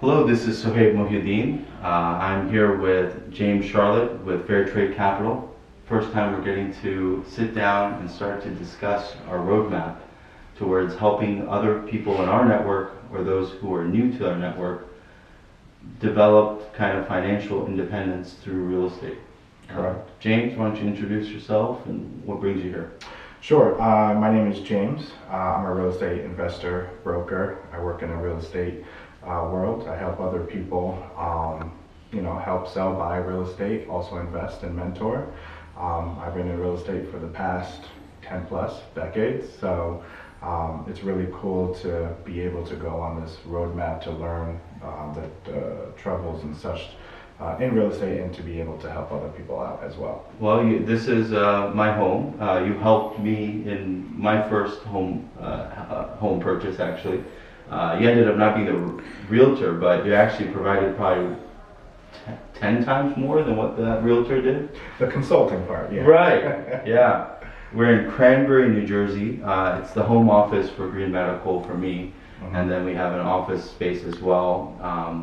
Hello, this is Sohaib Mohyuddin. I'm here with James Charlotte with Fair Trade Capital. First time we're getting to sit down and start to discuss our roadmap towards helping other people in our network or those who are new to our network develop kind of financial independence through real estate. Correct. James, why don't you introduce yourself and what brings you here? Sure. My name is James. I'm a real estate investor, broker. I work in the real estate world. I help other people, help sell, buy real estate, also invest and mentor. I've been in real estate for the past 10 plus decades, so it's really cool to be able to go on this roadmap to learn the troubles and such in real estate and to be able to help other people out as well. Well, this is my home. You helped me in my first home purchase, actually. You ended up not being a realtor, but you actually provided probably 10 times more than what that realtor did. The consulting part, yeah. Right, yeah. We're in Cranbury, New Jersey. It's the home office for Green Medical for me. Mm-hmm. And then we have an office space as well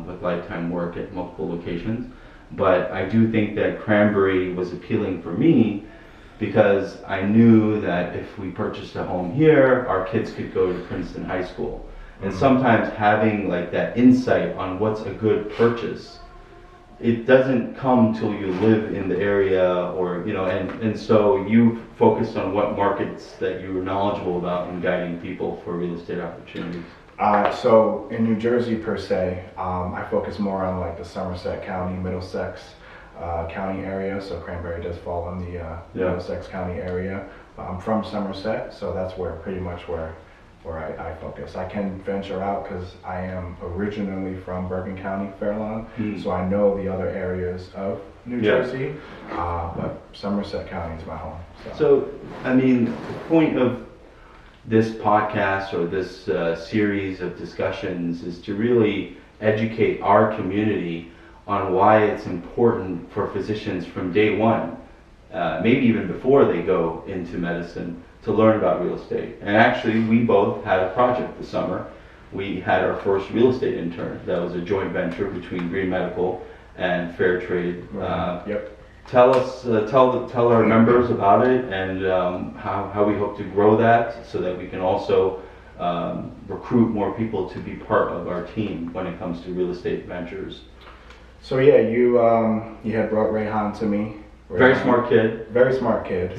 with lifetime work at multiple locations. But I do think that Cranbury was appealing for me because I knew that if we purchased a home here, our kids could go to Princeton High School. And sometimes having like that insight on what's a good purchase, it doesn't come till you live in the area and so you focused on what markets that you were knowledgeable about in guiding people for real estate opportunities. So in New Jersey per se, I focus more on like the Somerset County, Middlesex County area. So Cranbury does fall in the Middlesex County area. I'm from Somerset, so that's pretty much where I focus. I can venture out because I am originally from Bergen County, Fairlawn, so I know the other areas of New Jersey, but Somerset County is my home. So, I mean, the point of this podcast or this series of discussions is to really educate our community on why it's important for physicians from day one, maybe even before they go into medicine, to learn about real estate. And actually, we both had a project this summer. We had our first real estate intern. That was a joint venture between Green Medical and Fair Trade. Tell our members about it and how we hope to grow that so that we can also recruit more people to be part of our team when it comes to real estate ventures. So yeah, you had brought Rayhan to me. Very smart kid. Very smart kid.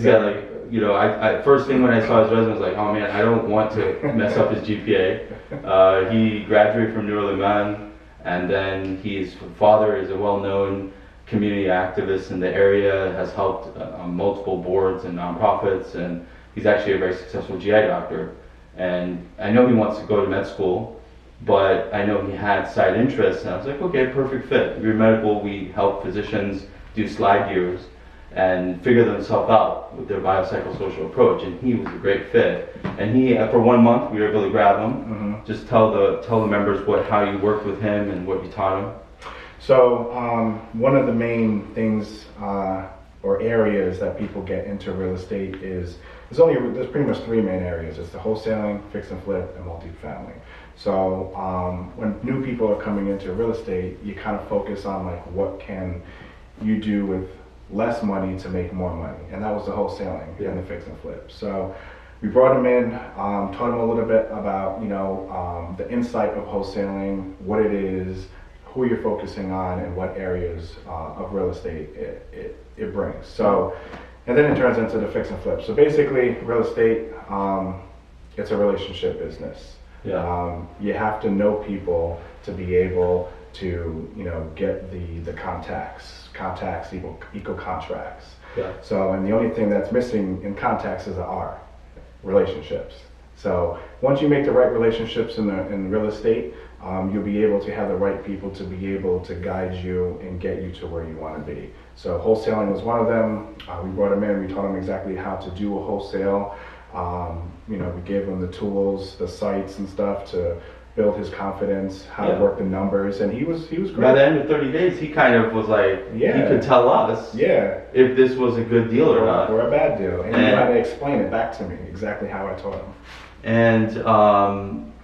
Yeah, I first thing when I saw his resume, I was like, oh man, I don't want to mess up his GPA. He graduated from Nur Liman, and then his father is a well-known community activist in the area, has helped on multiple boards and nonprofits, and he's actually a very successful GI doctor. And I know he wants to go to med school, but I know he had side interests, and I was like, okay, perfect fit. Green Medical, we help physicians do slide years and figure themselves out with their biopsychosocial approach, and he was a great fit. And he, for 1 month, we were able to grab him. Mm-hmm. Just tell the members how you worked with him and what you taught him. So one of the main things or areas that people get into real estate is there's pretty much three main areas. It's the wholesaling, fix and flip, and multifamily. So when new people are coming into real estate, you kind of focus on like what can you do with less money to make more money, and that was the wholesaling and the fix and flip. So we brought him in, taught him a little bit about the insight of wholesaling, what it is, who you're focusing on, and what areas of real estate it brings. So, and then it turns into the fix and flip. So basically, real estate, it's a relationship business. Yeah. You have to know people to be able to get the contacts equal contracts. Yeah. So, and the only thing that's missing in contacts is the R, relationships. So once you make the right relationships in real estate, you'll be able to have the right people to be able to guide you and get you to where you want to be. So wholesaling was one of them. We brought him in, we taught him exactly how to do a wholesale. We gave him the tools, the sites and stuff to build his confidence, how to work the numbers, and he was great. By the end of 30 days, he kind of was like, he could tell us if this was a good deal or not. Or a bad deal. And he had to explain it back to me, exactly how I taught him. And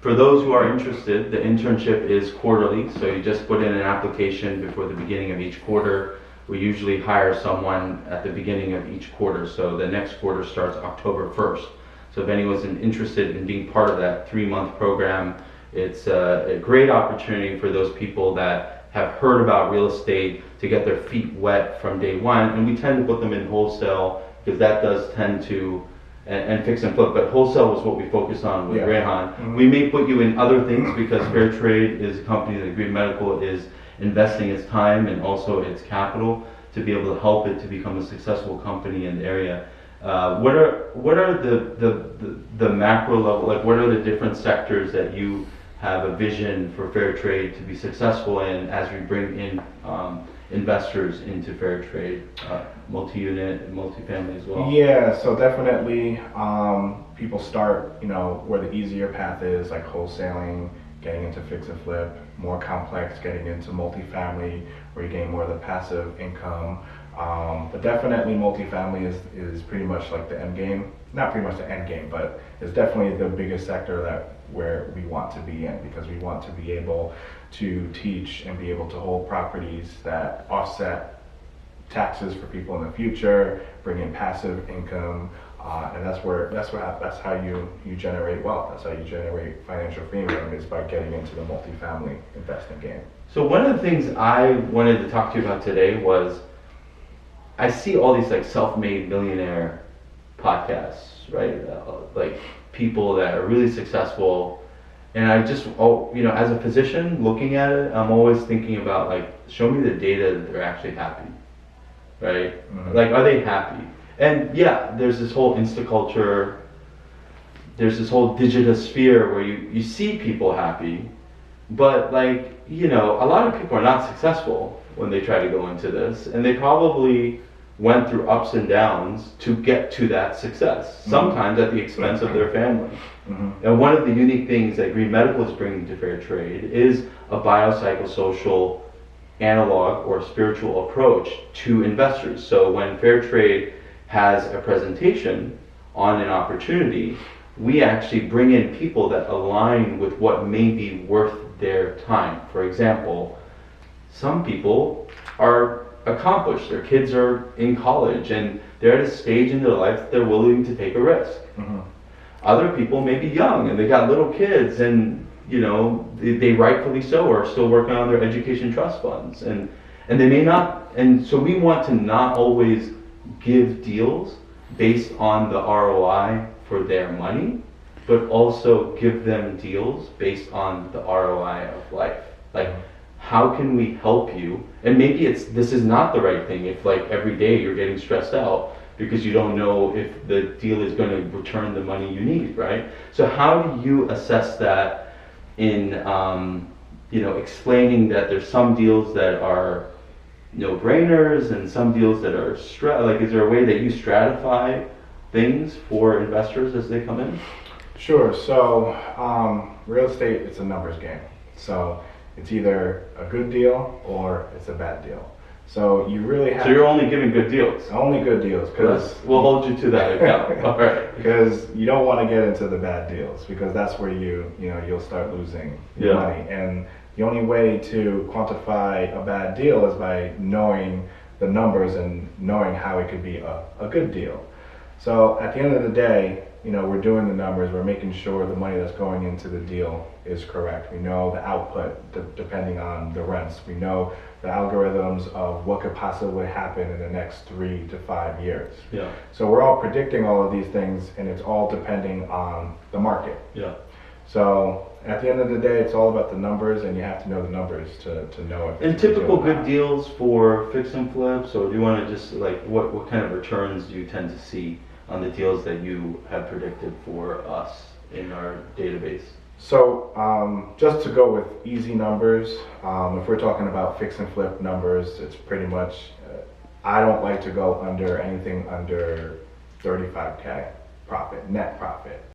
For those who are interested, the internship is quarterly, so you just put in an application before the beginning of each quarter. We usually hire someone at the beginning of each quarter, so the next quarter starts October 1st. So if anyone's interested in being part of that 3-month program, it's a great opportunity for those people that have heard about real estate to get their feet wet from day one. And we tend to put them in wholesale because that does tend to, and fix and flip, but wholesale was what we focused on with Yeah. Rehan. Mm-hmm. We may put you in other things because Fair Trade is a company that Green Medical is investing its time and also its capital to be able to help it to become a successful company in the area. What are the macro level, like what are the different sectors that you have a vision for Fair Trade to be successful in as we bring in investors into Fair Trade, multi-unit and multifamily as well? Yeah, so definitely people start, where the easier path is, like wholesaling, getting into fix and flip, more complex, getting into multifamily, where you gain more of the passive income. But definitely multifamily is pretty much like the end game. Not pretty much the end game, but it's definitely the biggest sector where we want to be in, because we want to be able to teach and be able to hold properties that offset taxes for people in the future, bring in passive income, and that's how you generate wealth. That's how you generate financial freedom, is by getting into the multifamily investing game. So one of the things I wanted to talk to you about today was, I see all these like self-made millionaire podcasts, right? Like people that are really successful, and I just, as a physician looking at it, I'm always thinking about like, show me the data that they're actually happy, right? Mm-hmm. Like, are they happy? And yeah, there's this whole Insta culture, there's this whole digital sphere where you see people happy, but like, a lot of people are not successful when they try to go into this, and they probably went through ups and downs to get to that success, sometimes at the expense of their family. Mm-hmm. And one of the unique things that Green Medical is bringing to Fair Trade is a biopsychosocial analog or spiritual approach to investors. So when Fair Trade has a presentation on an opportunity, we actually bring in people that align with what may be worth their time. For example, some people are accomplished, their kids are in college and they're at a stage in their life that they're willing to take a risk. Mm-hmm. Other people may be young and they got little kids, and they rightfully so are still working on their education trust funds, and they may not. And so we want to not always give deals based on the ROI for their money, but also give them deals based on the ROI of life. Like, how can we help you? And maybe this is not the right thing if like every day you're getting stressed out because you don't know if the deal is going to return the money you need, right? So how do you assess that in explaining that there's some deals that are no-brainers and some deals that are like, is there a way that you stratify things for investors as they come in? Sure. So real estate, it's a numbers game. So it's either a good deal or it's a bad deal. So you really have. So you're only giving good deals. Only good deals, because we'll hold you to that account. All right. Because you don't want to get into the bad deals, because that's where you'll start losing money. And the only way to quantify a bad deal is by knowing the numbers and knowing how it could be a good deal. So at the end of the day, we're doing the numbers, we're making sure the money that's going into the deal is correct. We know the output depending on the rents. We know the algorithms of what could possibly happen in the next 3 to 5 years. Yeah. So we're all predicting all of these things, and it's all depending on the market. Yeah. So at the end of the day, it's all about the numbers, and you have to know the numbers to know if it's And a good typical deal or good not. deals for fix and flips, or do you want to just like what kind of returns do you tend to see on the deals that you have predicted for us in our database? So just to go with easy numbers, if we're talking about fix and flip numbers, it's pretty much, I don't like to go under anything under 35K profit, net profit.